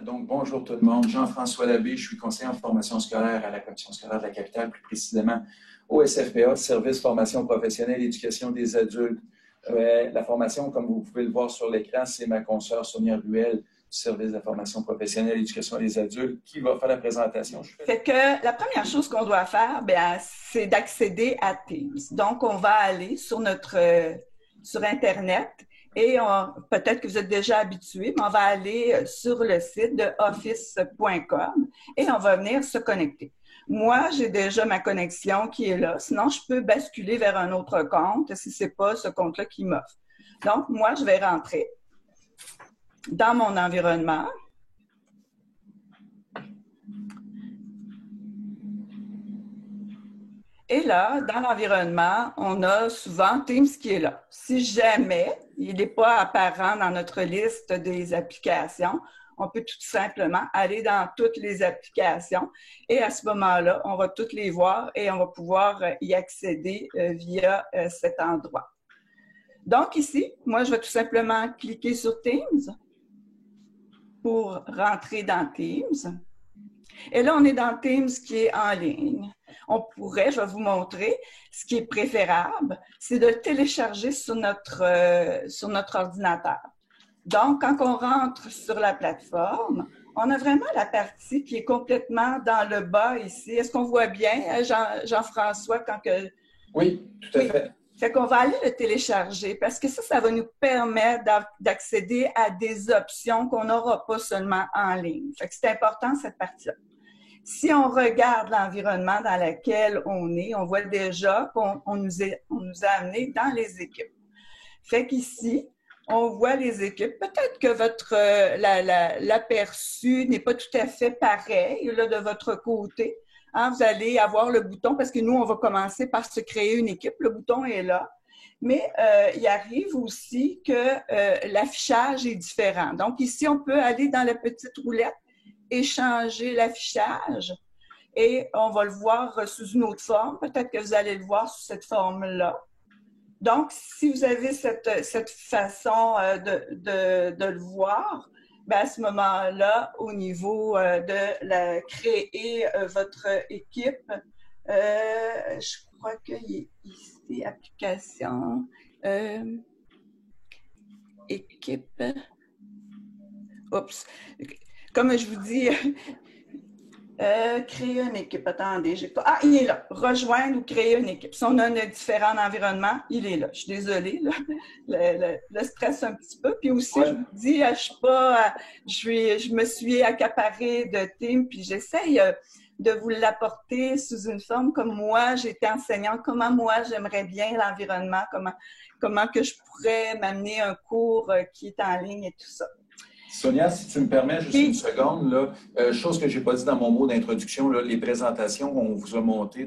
Donc, bonjour tout le monde. Jean-François Labbé, je suis conseiller en formation scolaire à la Commission scolaire de la capitale, plus précisément au SFPA, Service Formation Professionnelle et Éducation des adultes. La formation, comme vous pouvez le voir sur l'écran, c'est ma consoeur Sonia Ruel du Service de formation professionnelle et éducation des adultes qui va faire la présentation. Fait que la première chose qu'on doit faire, c'est d'accéder à Teams. Donc, on va aller sur sur Internet et peut-être que vous êtes déjà habitués, mais on va aller sur le site de office.com et on va venir se connecter. Moi, j'ai déjà ma connexion qui est là. Sinon, je peux basculer vers un autre compte si ce n'est pas ce compte-là qui m'offre. Donc, moi, je vais rentrer dans mon environnement. Et là, dans l'environnement, on a souvent Teams qui est là. Si jamais il n'est pas apparent dans notre liste des applications, on peut tout simplement aller dans toutes les applications et à ce moment-là, on va toutes les voir et on va pouvoir y accéder via cet endroit. Donc ici, moi, je vais tout simplement cliquer sur Teams pour rentrer dans Teams. Et là, on est dans Teams qui est en ligne. Je vais vous montrer, ce qui est préférable, c'est de le télécharger sur notre ordinateur. Donc, quand on rentre sur la plateforme, on a vraiment la partie qui est complètement dans le bas ici. Est-ce qu'on voit bien, Jean-François, quand que... Oui, tout à fait. Fait qu'on va aller le télécharger parce que ça va nous permettre d'accéder à des options qu'on n'aura pas seulement en ligne. Fait que c'est important, cette partie-là. Si on regarde l'environnement dans lequel on est, on voit déjà qu'on nous a amenés dans les équipes. Fait qu'ici, on voit les équipes. Peut-être que l'aperçu n'est pas tout à fait pareil là, de votre côté. Hein, vous allez avoir le bouton, parce que nous, on va commencer par se créer une équipe. Le bouton est là. Mais il arrive aussi que l'affichage est différent. Donc ici, on peut aller dans la petite roulette et changer l'affichage. Et on va le voir sous une autre forme. Peut-être que vous allez le voir sous cette forme-là. Donc, si vous avez cette façon de le voir, à ce moment-là, au niveau de créer votre équipe, je crois qu'il y a ici, application, équipe. Oups. Comme je vous dis, créer une équipe. Attendez, j'ai pas... Ah, il est là. Rejoindre ou créer une équipe. Si on a différents environnements, il est là. Je suis désolée, là. Le stress un petit peu. Puis aussi, je vous dis, je me suis accaparée de Teams, puis j'essaye de vous l'apporter sous une forme comme moi, j'étais enseignante, comment moi, j'aimerais bien l'environnement, comment que je pourrais m'amener un cours qui est en ligne et tout ça. Sonia, si tu me permets juste une seconde, là, chose que je n'ai pas dit dans mon mot d'introduction, les présentations qu'on vous a montées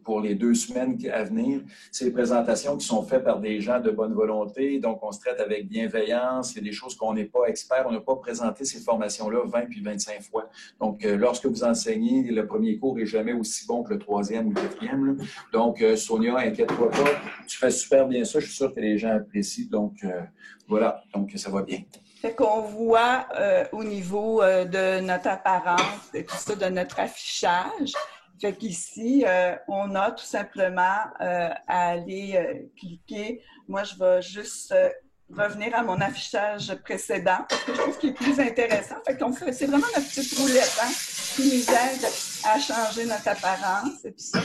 pour les 2 semaines à venir, c'est des présentations qui sont faites par des gens de bonne volonté, donc on se traite avec bienveillance, il y a des choses qu'on n'est pas expert, on n'a pas présenté ces formations-là 20 puis 25 fois. Donc, lorsque vous enseignez, le premier cours n'est jamais aussi bon que le 3e ou le 4e. Là. Donc, Sonia, inquiète-toi pas, tu fais super bien ça, je suis sûr que les gens apprécient, donc voilà, donc ça va bien. Fait qu'on voit au niveau de notre apparence et tout ça, de notre affichage. Fait qu'ici, on a tout simplement à aller cliquer. Moi, je vais juste revenir à mon affichage précédent parce que je trouve qu'il est plus intéressant. Fait qu'on fait, c'est vraiment notre petite roulette qui nous aide à changer notre apparence et tout ça.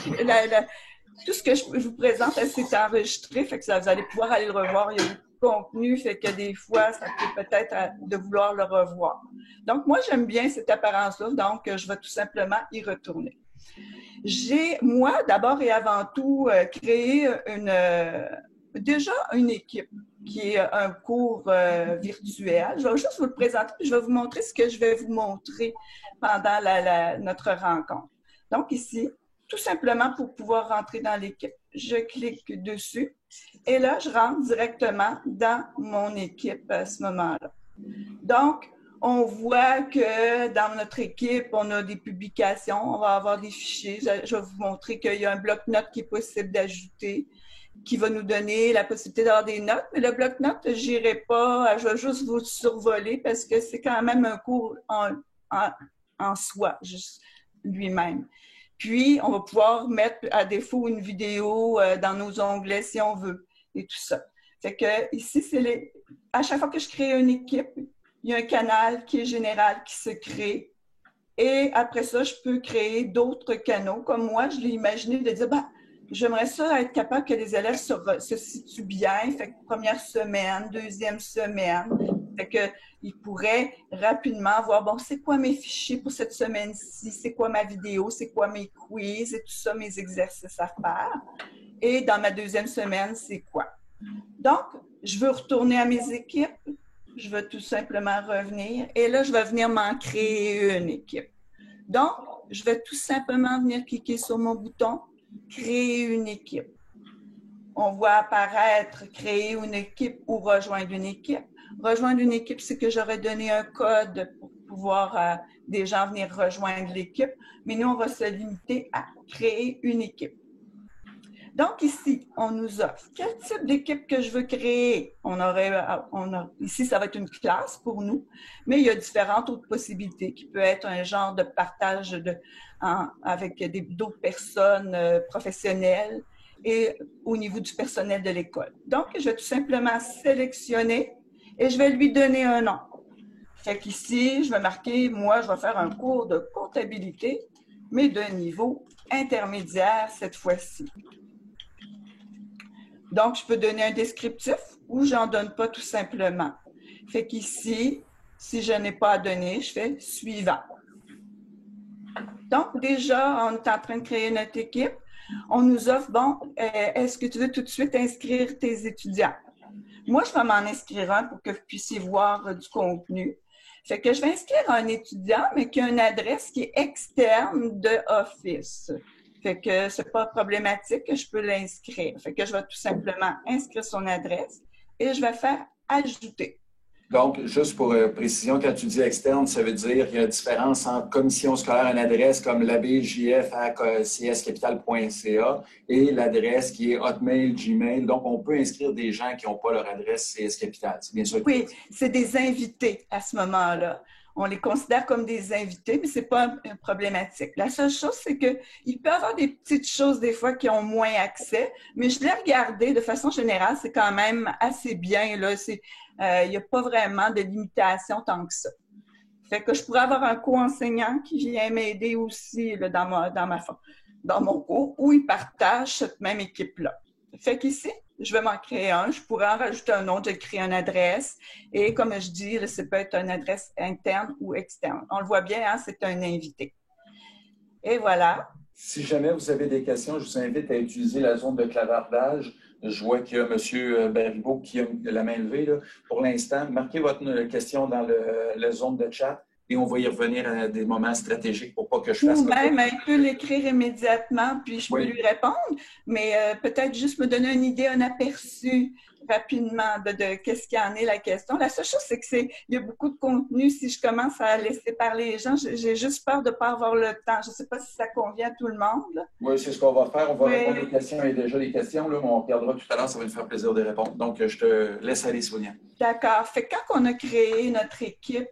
Tout ce que je vous présente, c'est enregistré, fait que vous allez pouvoir aller le revoir. Il y a contenu, fait que des fois, ça peut peut-être de vouloir le revoir. Donc, moi, j'aime bien cette apparence-là, donc je vais tout simplement y retourner. J'ai, moi, d'abord et avant tout, créé déjà une équipe qui est un cours virtuel. Je vais juste vous le présenter, puis je vais vous montrer ce que je vais vous montrer pendant notre rencontre. Donc, ici, tout simplement pour pouvoir rentrer dans l'équipe, je clique dessus et là, je rentre directement dans mon équipe à ce moment-là. Donc, on voit que dans notre équipe, on a des publications, on va avoir des fichiers. Je vais vous montrer qu'il y a un bloc-notes qui est possible d'ajouter. qui va nous donner la possibilité d'avoir des notes. Mais le bloc-notes, je n'irai pas, je vais juste vous survoler parce que c'est quand même un cours en soi, juste lui-même. Puis, on va pouvoir mettre à défaut une vidéo dans nos onglets si on veut et tout ça. Fait que ici, à chaque fois que je crée une équipe, il y a un canal qui est général qui se crée. Et après ça, je peux créer d'autres canaux. Comme moi, je l'ai imaginé de dire, j'aimerais ça être capable que les élèves se situent bien. Fait que première semaine, deuxième semaine. Fait qu'ils pourraient rapidement voir, bon, c'est quoi mes fichiers pour cette semaine-ci? C'est quoi ma vidéo? C'est quoi mes quiz et tout ça, mes exercices à faire? Et dans ma deuxième semaine, c'est quoi? Donc, je veux retourner à mes équipes. Je veux tout simplement revenir. Et là, je vais venir m'en créer une équipe. Donc, je vais tout simplement venir cliquer sur mon bouton « Créer une équipe ». On voit apparaître « Créer une équipe » ou « Rejoindre une équipe ». Rejoindre une équipe, c'est que j'aurais donné un code pour pouvoir des gens venir rejoindre l'équipe. Mais nous, on va se limiter à créer une équipe. Donc ici, on nous offre quel type d'équipe que je veux créer. Ici, ça va être une classe pour nous, mais il y a différentes autres possibilités qui peut être un genre de partage avec d'autres personnes professionnelles et au niveau du personnel de l'école. Donc, je vais tout simplement sélectionner et je vais lui donner un nom. Fait qu'ici, je vais marquer, moi, je vais faire un cours de comptabilité, mais de niveau intermédiaire cette fois-ci. Donc, je peux donner un descriptif ou je n'en donne pas tout simplement. Fait qu'ici, si je n'ai pas à donner, je fais « Suivant ». Donc, déjà, on est en train de créer notre équipe. On nous offre, bon, est-ce que tu veux tout de suite inscrire tes étudiants? Moi, je vais m'en inscrire un pour que vous puissiez voir du contenu. Fait que je vais inscrire un étudiant, mais qui a une adresse qui est externe de Office. Fait que c'est pas problématique, je peux l'inscrire. Fait que je vais tout simplement inscrire son adresse et je vais faire « Ajouter ». Donc, juste pour précision, quand tu dis externe, ça veut dire qu'il y a une différence entre commission scolaire, une adresse comme labjf@cscapital.ca et l'adresse qui est Hotmail, Gmail. Donc, on peut inscrire des gens qui n'ont pas leur adresse CS Capital. C'est bien sûr. Oui, c'est des invités à ce moment-là. On les considère comme des invités, mais ce n'est pas problématique. La seule chose, c'est qu'il peut y avoir des petites choses des fois qui ont moins accès, mais je l'ai regardé de façon générale, c'est quand même assez bien. Il n'y a pas vraiment de limitation tant que ça. Fait que je pourrais avoir un co-enseignant qui vient m'aider aussi là, dans mon cours, où il partage cette même équipe-là. Fait qu'ici, je vais m'en créer un. Je pourrais en rajouter un autre. Je crée une adresse. Et comme je dis, là, ça peut être une adresse interne ou externe. On le voit bien, hein, c'est un invité. Et voilà. Si jamais vous avez des questions, je vous invite à utiliser la zone de clavardage. Je vois qu'il y a M. Baribeau qui a la main levée. Là. Pour l'instant, marquez votre question dans la zone de chat. Et on va y revenir à des moments stratégiques pour pas que je fasse... Ou même, il peut l'écrire immédiatement, puis je peux lui répondre, mais peut-être juste me donner une idée, un aperçu rapidement de qu'est-ce qu'il y en est la question. La seule chose, c'est qu'il y a beaucoup de contenu. Si je commence à laisser parler les gens, j'ai juste peur de ne pas avoir le temps. Je ne sais pas si ça convient à tout le monde. Là. Oui, c'est ce qu'on va faire. On va répondre aux questions. Il y a déjà des questions, là, mais on regardera tout à l'heure. Ça va nous faire plaisir de répondre. Donc, je te laisse aller, Sonia. D'accord. Fait que quand on a créé notre équipe,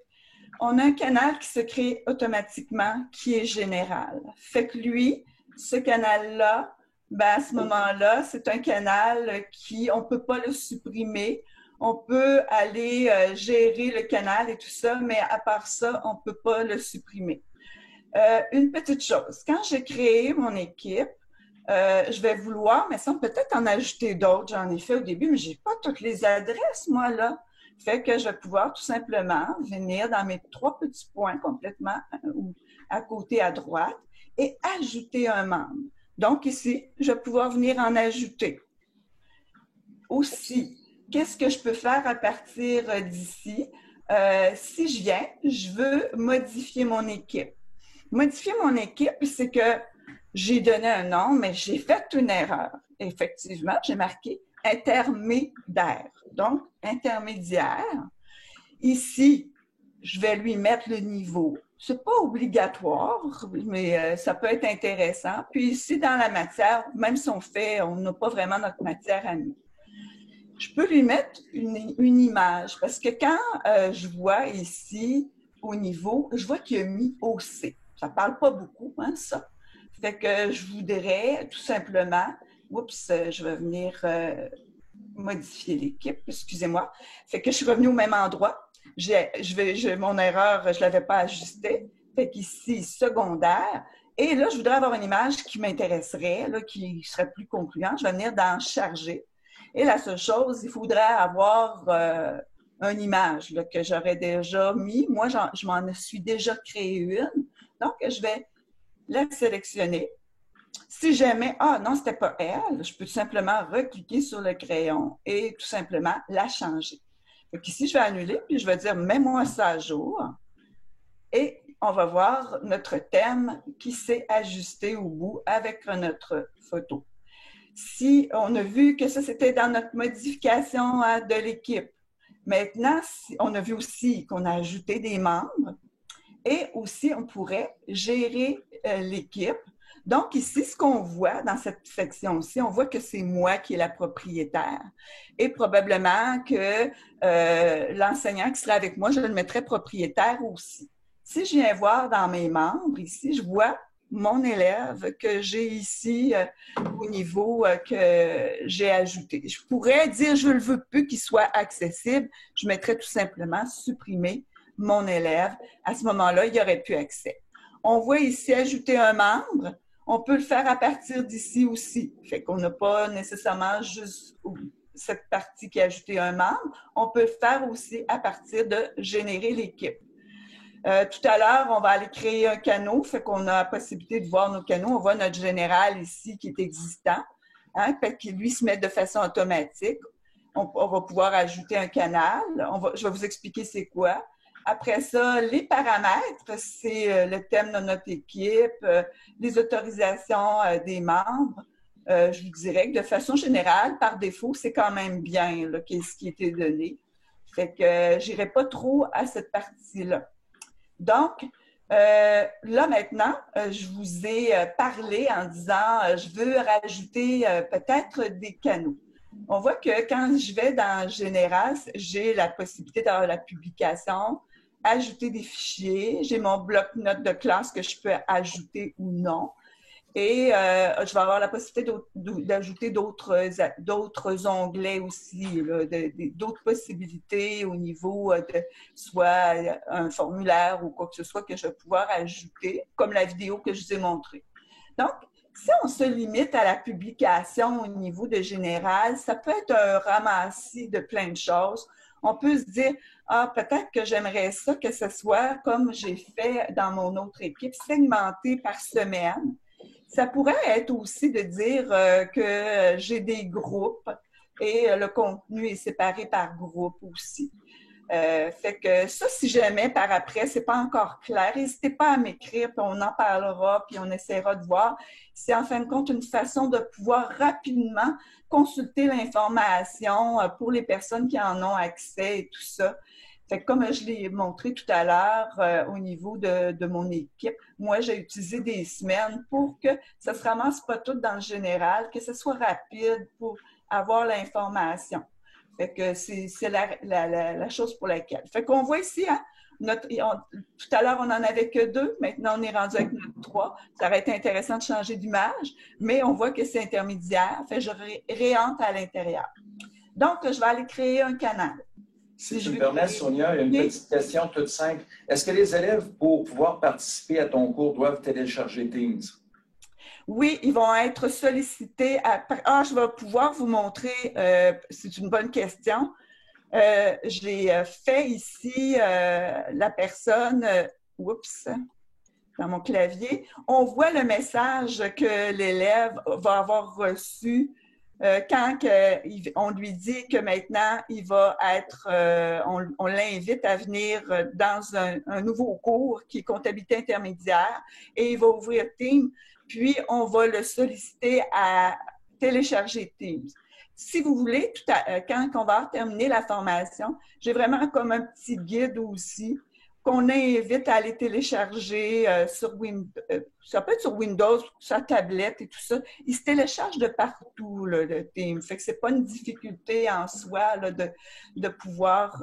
on a un canal qui se crée automatiquement, qui est général. Fait que lui, ce canal-là, à ce moment-là, c'est un canal on ne peut pas le supprimer. On peut aller gérer le canal et tout ça, mais à part ça, on ne peut pas le supprimer. Une petite chose, quand j'ai créé mon équipe, je vais vouloir, mais sans peut-être en ajouter d'autres, j'en ai fait au début, mais je n'ai pas toutes les adresses, moi, là. Fait que je vais pouvoir tout simplement venir dans mes 3 petits points complètement à côté à droite et ajouter un membre. Donc ici, je vais pouvoir venir en ajouter. Aussi, qu'est-ce que je peux faire à partir d'ici? Si je veux modifier mon équipe. Modifier mon équipe, c'est que j'ai donné un nom, mais j'ai fait une erreur. Effectivement, j'ai marqué intermédiaire. Donc, intermédiaire. Ici, je vais lui mettre le niveau c'est pas obligatoire, mais ça peut être intéressant. Puis ici, dans la matière, même si on n'a pas vraiment notre matière à nous, je peux lui mettre une image. Parce que quand je vois ici, au niveau, je vois qu'il a mis OC. Ça parle pas beaucoup, hein, ça. Fait que je voudrais tout simplement, oups, je vais venir modifier l'équipe, excusez-moi. Fait que je suis revenue au même endroit. Mon erreur, je ne l'avais pas ajustée. Fait qu'ici, secondaire. Et là, je voudrais avoir une image qui m'intéresserait, là, qui serait plus concluante. Je vais venir dans charger. Et la seule chose, il faudrait avoir une image là, que j'aurais déjà mis. Moi, je m'en suis déjà créé une. Donc, je vais la sélectionner. Si jamais, ah non, c'était pas elle, je peux tout simplement recliquer sur le crayon et tout simplement la changer. Donc ici, je vais annuler, puis je vais dire, mets-moi ça à jour. Et on va voir notre thème qui s'est ajusté au bout avec notre photo. Si on a vu que ça, c'était dans notre modification de l'équipe. Maintenant, on a vu aussi qu'on a ajouté des membres et aussi on pourrait gérer l'équipe. Donc ici, ce qu'on voit dans cette section-ci, on voit que c'est moi qui est la propriétaire et probablement que l'enseignant qui sera avec moi, je le mettrai propriétaire aussi. Si je viens voir dans mes membres, ici, je vois mon élève que j'ai ici au niveau que j'ai ajouté. Je pourrais dire je ne le veux plus qu'il soit accessible. Je mettrais tout simplement supprimer mon élève. À ce moment-là, il n'y aurait plus accès. On voit ici ajouter un membre. On peut le faire à partir d'ici aussi. Fait qu'on n'a pas nécessairement juste cette partie qui a ajouté un membre. On peut le faire aussi à partir de générer l'équipe. Tout à l'heure, on va aller créer un canot, fait qu'on a la possibilité de voir nos canaux. On voit notre général ici qui est existant, hein, fait qu'il lui se met de façon automatique. On va pouvoir ajouter un canal. Je vais vous expliquer c'est quoi. Après ça, les paramètres, c'est le thème de notre équipe, les autorisations des membres. Je vous dirais que de façon générale, par défaut, c'est quand même bien là, ce qui était donné. Fait que je n'irai pas trop à cette partie-là. Donc, là maintenant, je vous ai parlé en disant je veux rajouter peut-être des canaux. On voit que quand je vais dans Général, j'ai la possibilité d'avoir la publication, ajouter des fichiers, j'ai mon bloc-notes de classe que je peux ajouter ou non. Et je vais avoir la possibilité d'ajouter d'autres onglets aussi, d'autres possibilités au niveau de soit un formulaire ou quoi que ce soit que je vais pouvoir ajouter, comme la vidéo que je vous ai montrée. Donc, si on se limite à la publication au niveau de général, ça peut être un ramassis de plein de choses. On peut se dire, ah, peut-être que j'aimerais ça que ce soit comme j'ai fait dans mon autre équipe, segmenté par semaine. Ça pourrait être aussi de dire que j'ai des groupes et le contenu est séparé par groupe aussi. Fait que ça, si jamais par après, c'est pas encore clair, n'hésitez pas à m'écrire, puis on en parlera, puis on essaiera de voir. C'est en fin de compte une façon de pouvoir rapidement consulter l'information pour les personnes qui en ont accès et tout ça. Fait que comme je l'ai montré tout à l'heure au niveau de mon équipe, moi, j'ai utilisé des semaines pour que ça se ramasse pas tout dans le général, que ce soit rapide pour avoir l'information. Fait que c'est la chose pour laquelle. Fait qu'on voit ici, hein, tout à l'heure, on n'en avait que 2. Maintenant, on est rendu avec notre 3. Ça aurait été intéressant de changer d'image, mais on voit que c'est intermédiaire. Fait que je réentre à l'intérieur. Donc, je vais aller créer un canal. Si tu me permets, Sonia, il y a une petite question toute simple. Est-ce que les élèves, pour pouvoir participer à ton cours, doivent télécharger Teams? Oui, ils vont être sollicités. Je vais pouvoir vous montrer, c'est une bonne question. J'ai fait ici la personne, oups, dans mon clavier. On voit le message que l'élève va avoir reçu quand on lui dit que maintenant, il va être, on l'invite à venir dans un nouveau cours qui est comptabilité intermédiaire et il va ouvrir Teams, puis on va le solliciter à télécharger Teams. Si vous voulez, quand on va terminer la formation, j'ai vraiment comme un petit guide aussi qu'on invite à aller télécharger ça peut être sur Windows, sur sa tablette et tout ça. Il se télécharge de partout, là, le Teams. Fait que c'est pas une difficulté en soi là, de pouvoir...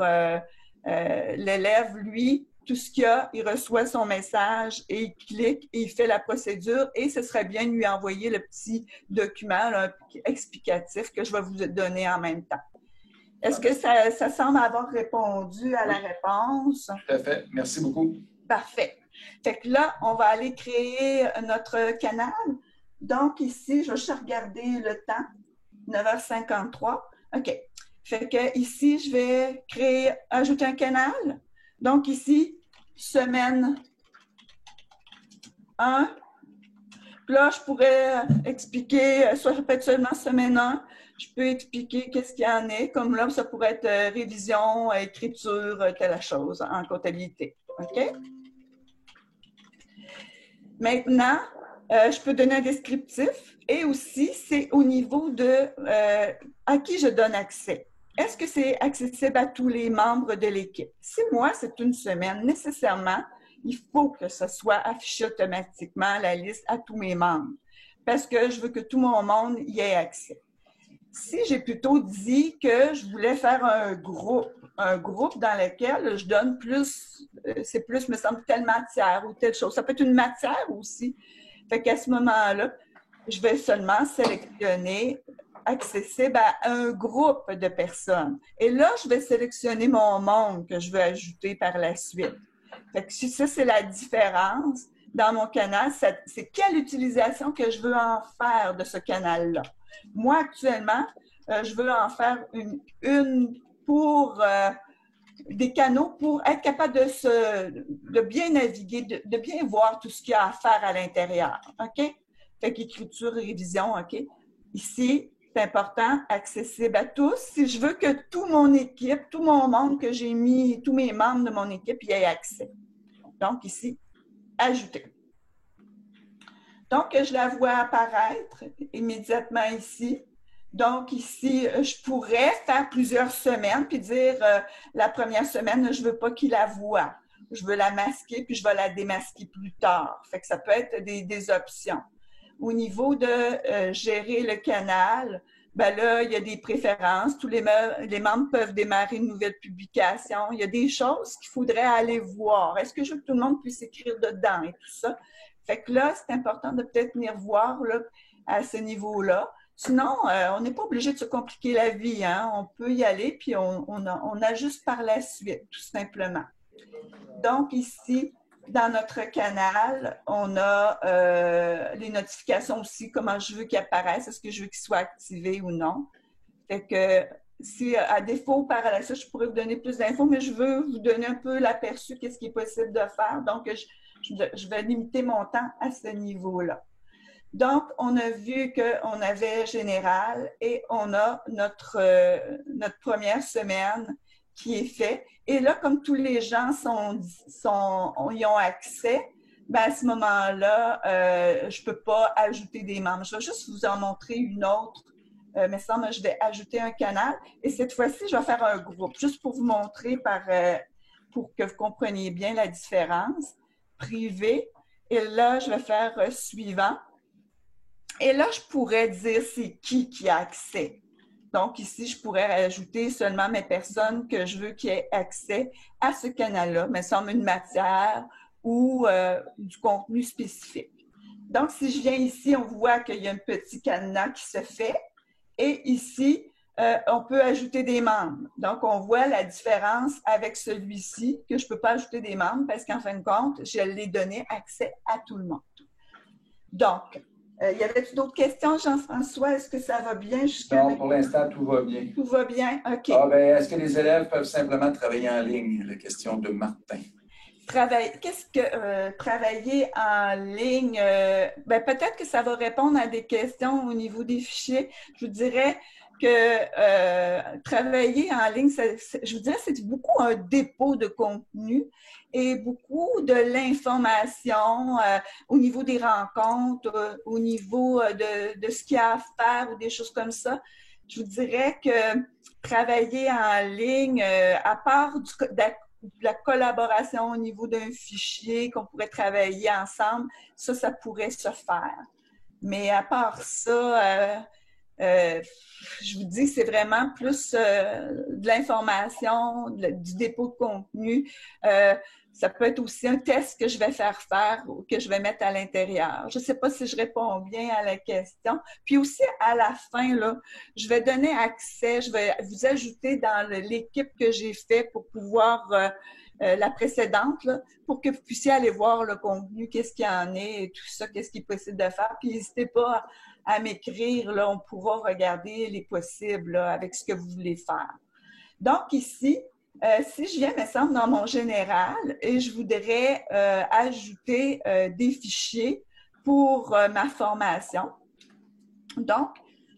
l'élève, lui, tout ce qu'il a, il reçoit son message et il clique et il fait la procédure et ce serait bien de lui envoyer le petit document là, explicatif que je vais vous donner en même temps. Est-ce que ça semble avoir répondu à la réponse? Tout à fait. Merci beaucoup. Parfait. Fait que là, on va aller créer notre canal. Donc ici, je vais juste regarder le temps, 9h53. OK. Fait que ici, je vais ajouter un canal. Donc ici, semaine 1. Puis là, je pourrais expliquer, soit ça peut être seulement semaine 1, je peux expliquer qu'est-ce qu'il y en est. Comme là, ça pourrait être révision, écriture, telle chose en comptabilité. OK? Maintenant, je peux donner un descriptif et aussi, c'est au niveau de à qui je donne accès. Est-ce que c'est accessible à tous les membres de l'équipe? Si moi, c'est une semaine, nécessairement, il faut que ce soit affiché automatiquement la liste à tous mes membres parce que je veux que tout mon monde y ait accès. Si j'ai plutôt dit que je voulais faire un groupe dans lequel je donne plus, c'est plus, me semble, telle matière ou telle chose. Ça peut être une matière aussi. Fait qu'à ce moment-là, je vais seulement sélectionner accessible à un groupe de personnes. Et là, je vais sélectionner mon monde que je veux ajouter par la suite. Fait que ça, c'est la différence dans mon canal. C'est quelle utilisation que je veux en faire de ce canal-là. Moi, actuellement, je veux en faire une pour des canaux pour être capable de bien naviguer, de bien voir tout ce qu'il y a à faire à l'intérieur. OK? Fait qu'écriture, révision, OK? Ici, c'est important, accessible à tous. Si je veux que toute mon équipe, tout mon monde que j'ai mis, tous mes membres de mon équipe y aient accès. Donc, ici, ajouter. Donc, je la vois apparaître immédiatement ici. Donc, ici, je pourrais faire plusieurs semaines puis dire la première semaine, je ne veux pas qu'il la voie. Je veux la masquer puis je vais la démasquer plus tard. Fait que ça peut être des options. Au niveau de gérer le canal, ben là, il y a des préférences. Tous les membres peuvent démarrer une nouvelle publication. Il y a des choses qu'il faudrait aller voir. Est-ce que je veux que tout le monde puisse écrire dedans et tout ça? Fait que là, c'est important de peut-être venir voir là, à ce niveau-là. Sinon, on n'est pas obligé de se compliquer la vie. Hein? On peut y aller, puis on ajuste par la suite, tout simplement. Donc, ici, dans notre canal, on a les notifications aussi, comment je veux qu'ils apparaissent, est-ce que je veux qu'ils soient activés ou non. Fait que si à défaut, par la suite, je pourrais vous donner plus d'infos, mais je veux vous donner un peu l'aperçu, qu'est-ce qui est possible de faire. Donc, je vais limiter mon temps à ce niveau-là. Donc, on a vu qu'on avait général et on a notre première semaine qui est faite. Et là, comme tous les gens y ont accès, ben à ce moment-là, je ne peux pas ajouter des membres. Je vais juste vous en montrer une autre. Mais ça, je vais ajouter un canal. Et cette fois-ci, je vais faire un groupe, juste pour vous montrer pour que vous compreniez bien la différence. Privé. Et là, je vais faire suivant. Et là, je pourrais dire c'est qui a accès. Donc, ici, je pourrais ajouter seulement mes personnes que je veux qui aient accès à ce canal-là, mais sans une matière ou du contenu spécifique. Donc, si je viens ici, on voit qu'il y a un petit cadenas qui se fait. Et ici, on peut ajouter des membres. Donc, on voit la différence avec celui-ci, que je ne peux pas ajouter des membres parce qu'en fin de compte, je l'ai donné accès à tout le monde. Donc, y avait-il d'autres questions, Jean-François? Est-ce que ça va bien jusqu'à... Non, pour l'instant, tout va bien. Tout va bien? OK. Est-ce que les élèves peuvent simplement travailler en ligne? La question de Martin. Travailler en ligne? Peut-être que ça va répondre à des questions au niveau des fichiers. Je vous dirais que travailler en ligne, je vous dirais, c'est beaucoup un dépôt de contenu et beaucoup de l'information au niveau des rencontres, au niveau de ce qu'il y a à faire ou des choses comme ça. je vous dirais que travailler en ligne, à part de la collaboration au niveau d'un fichier qu'on pourrait travailler ensemble, ça pourrait se faire. Mais à part ça, je vous dis, c'est vraiment plus de l'information, du dépôt de contenu. Ça peut être aussi un test que je vais faire ou que je vais mettre à l'intérieur. Je ne sais pas si je réponds bien à la question. Puis aussi, à la fin, là, je vais donner accès, je vais vous ajouter dans l'équipe que j'ai fait pour pouvoir, la précédente, là, pour que vous puissiez aller voir le contenu, qu'est-ce qu'il y en est et tout ça, qu'est-ce qu'il est possible de faire. Puis n'hésitez pas à m'écrire, là, on pourra regarder les possibles là, avec ce que vous voulez faire. Donc ici, si je viens, me semble, dans mon général et je voudrais ajouter des fichiers pour ma formation. Donc,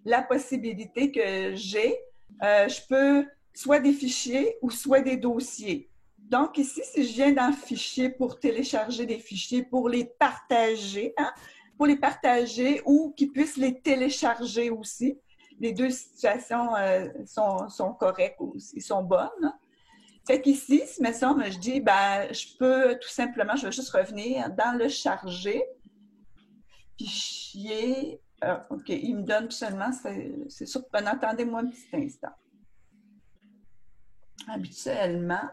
la possibilité que j'ai, je peux soit des fichiers ou soit des dossiers. Donc ici, si je viens dans Fichier pour télécharger des fichiers, pour les partager, hein, pour les partager ou qu'ils puissent les télécharger aussi. Les deux situations sont correctes aussi, sont bonnes. Fait qu'ici, si me semble, je dis, ben, je peux tout simplement, je vais juste revenir dans le charger, fichier, OK, il me donne seulement, c'est surprenant, attendez-moi un petit instant. Habituellement,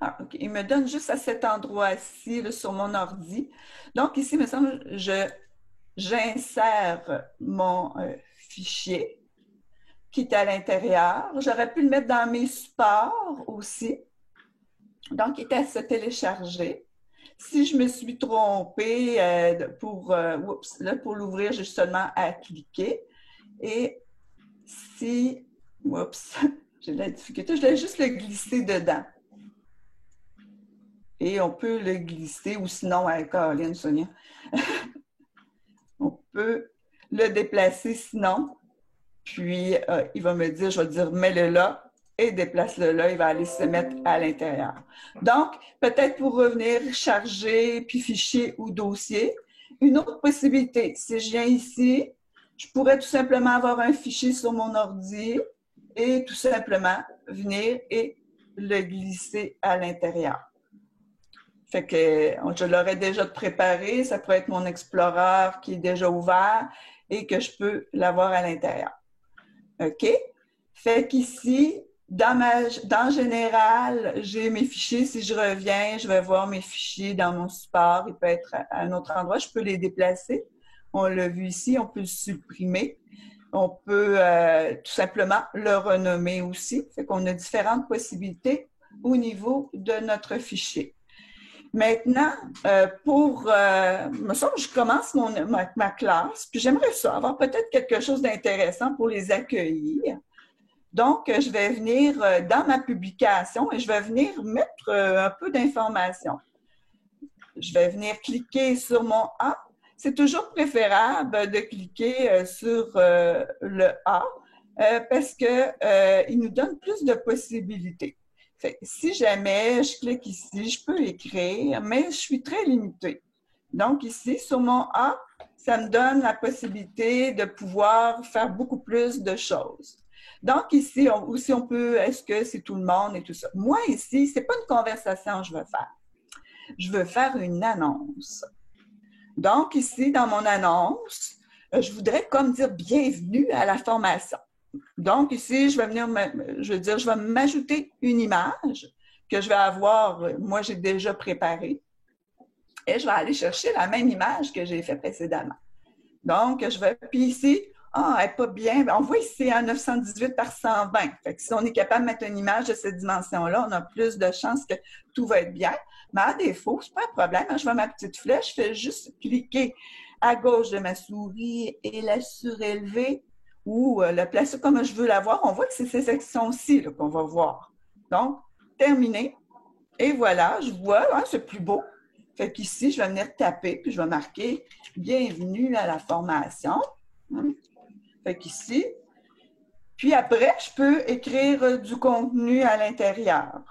OK, il me donne juste à cet endroit-ci, sur mon ordi. Donc ici, il me semble, j'insère mon fichier qui est à l'intérieur. J'aurais pu le mettre dans mes supports aussi. Donc, il est à se télécharger. Si je me suis trompée pour l'ouvrir, j'ai seulement à cliquer. Et si, j'ai de la difficulté, je vais juste le glisser dedans. Et on peut le glisser, ou sinon, avec Caroline, Sonia, on peut le déplacer sinon. Puis, il va me dire, je vais dire, mets-le là et déplace-le là. Il va aller se mettre à l'intérieur. Donc, peut-être pour revenir, charger, puis fichier ou dossier. Une autre possibilité, si je viens ici, je pourrais tout simplement avoir un fichier sur mon ordi et tout simplement venir et le glisser à l'intérieur. Fait que je l'aurais déjà préparé. Ça pourrait être mon Explorer qui est déjà ouvert et que je peux l'avoir à l'intérieur. OK? Fait qu'ici, dans Général, j'ai mes fichiers. Si je reviens, je vais voir mes fichiers dans mon support. Il peut être à un autre endroit. Je peux les déplacer. On l'a vu ici. On peut le supprimer. On peut tout simplement le renommer aussi. Fait qu'on a différentes possibilités au niveau de notre fichier. Maintenant, me semble que je commence ma classe, puis j'aimerais ça, avoir peut-être quelque chose d'intéressant pour les accueillir. Donc, je vais venir dans ma publication et je vais venir mettre un peu d'informations. Je vais venir cliquer sur mon A. C'est toujours préférable de cliquer sur le A parce qu'il nous donne plus de possibilités. Fait que si jamais je clique ici, je peux écrire, mais je suis très limitée. Donc ici, sur mon A, ça me donne la possibilité de pouvoir faire beaucoup plus de choses. Donc ici, on peut, est-ce que c'est tout le monde et tout ça. Moi ici, c'est pas une conversation que je veux faire. Je veux faire une annonce. Donc ici, dans mon annonce, je voudrais comme dire bienvenue à la formation. Donc, ici, je vais m'ajouter une image que je vais avoir, moi, j'ai déjà préparée. Et je vais aller chercher la même image que j'ai fait précédemment. Donc, puis ici, elle n'est pas bien. On voit ici, 918 par 120. Fait que si on est capable de mettre une image de cette dimension-là, on a plus de chances que tout va être bien. Mais à défaut, ce n'est pas un problème. Je vois ma petite flèche, je fais juste cliquer à gauche de ma souris et la surélever ou la placer comme je veux la voir. On voit que c'est ces sections-ci qu'on va voir. Donc, terminé. Et voilà, je vois, c'est plus beau. Fait qu'ici, je vais venir taper, puis je vais marquer « Bienvenue à la formation ». Fait qu'ici, puis après, je peux écrire du contenu à l'intérieur.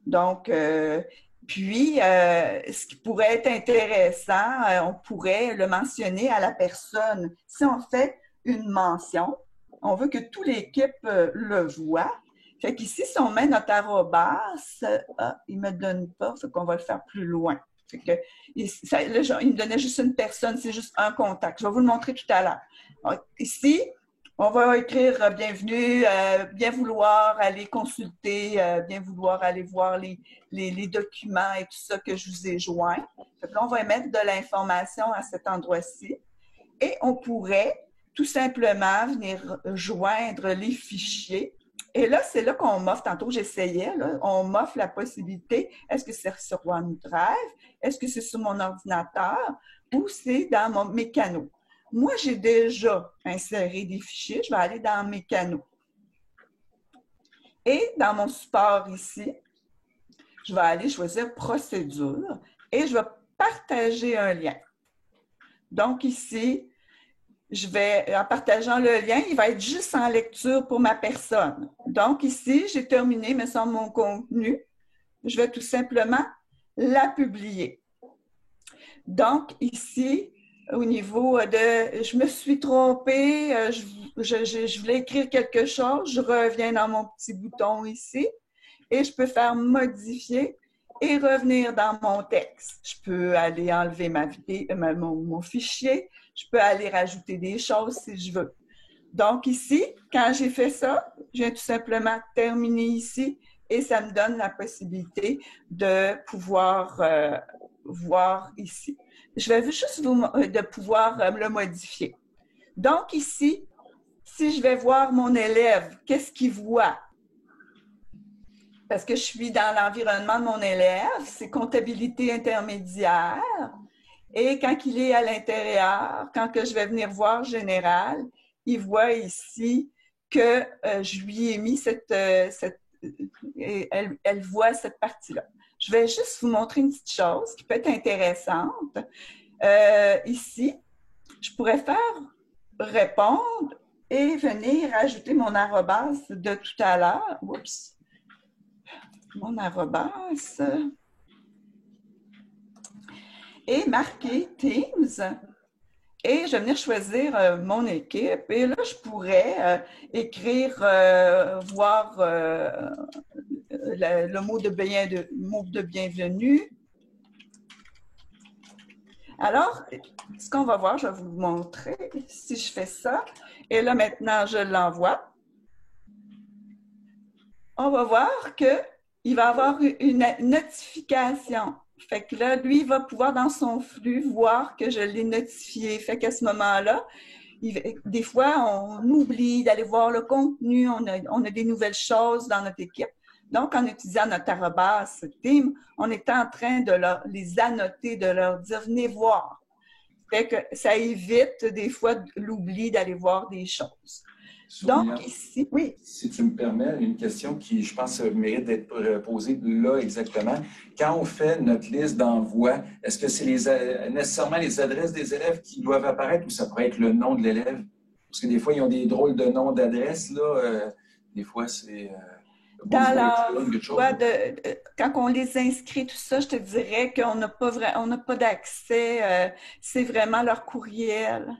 Donc, ce qui pourrait être intéressant, on pourrait le mentionner à la personne. Si on fait une mention, on veut que toute l'équipe le voit. Fait qu'ici, si on met notre arrobas, il ne me donne pas, fait qu'on va le faire plus loin. Fait que, il me donnait juste une personne, c'est juste un contact. Je vais vous le montrer tout à l'heure. Ici, on va écrire bienvenue, bien vouloir aller consulter, bien vouloir aller voir les documents et tout ça que je vous ai joints. Fait que là, on va mettre de l'information à cet endroit-ci. Et on pourrait tout simplement venir joindre les fichiers. Et là, c'est là qu'on m'offre, tantôt j'essayais, on m'offre la possibilité, est-ce que c'est sur OneDrive, est-ce que c'est sur mon ordinateur ou c'est dans mes canaux. Moi, j'ai déjà inséré des fichiers, je vais aller dans mes canaux. Et dans mon support ici, je vais aller choisir procédure et je vais partager un lien. Donc ici, en partageant le lien, il va être juste en lecture pour ma personne. Donc ici, j'ai terminé, me semble, mon contenu. Je vais tout simplement la publier. Donc ici, au niveau de « je me suis trompée, je voulais écrire quelque chose », je reviens dans mon petit bouton ici et je peux faire « modifier » et revenir dans mon texte. Je peux aller enlever mon fichier, je peux aller rajouter des choses si je veux. Donc ici, quand j'ai fait ça, je viens tout simplement terminer ici et ça me donne la possibilité de pouvoir voir ici. Je vais juste de pouvoir le modifier. Donc ici, si je vais voir mon élève, qu'est-ce qu'il voit? Parce que je suis dans l'environnement de mon élève, c'est comptabilité intermédiaire. Et quand il est à l'intérieur, quand que je vais venir voir général, il voit ici que je lui ai mis elle voit cette partie-là. Je vais juste vous montrer une petite chose qui peut être intéressante. Ici, je pourrais faire répondre et venir ajouter mon arrobas de tout à l'heure. Oups! Mon arrobas et marquer Teams. Et je vais venir choisir mon équipe. Et là, je pourrais écrire, voir le mot de bienvenue. Alors, ce qu'on va voir, je vais vous montrer si je fais ça. Et là, maintenant, je l'envoie. On va voir qu'il va avoir une notification. Fait que là, lui, il va pouvoir dans son flux voir que je l'ai notifié. Fait qu'à ce moment-là, des fois, on oublie d'aller voir le contenu, on a des nouvelles choses dans notre équipe. Donc, en utilisant notre arrobas team, on est en train de les annoter, de leur dire « venez voir ». Fait que ça évite des fois l'oubli d'aller voir des choses. Sonia, donc, ici, oui. Si tu me permets, une question qui, je pense, mérite d'être posée là exactement. Quand on fait notre liste d'envoi, est-ce que c'est nécessairement les adresses des élèves qui doivent apparaître ou ça pourrait être le nom de l'élève? Parce que des fois, ils ont des drôles de noms d'adresses, là. Des fois, c'est... Dans l'envoi quand on les inscrit, tout ça, je te dirais qu'on n'a pas d'accès. C'est vraiment leur courriel.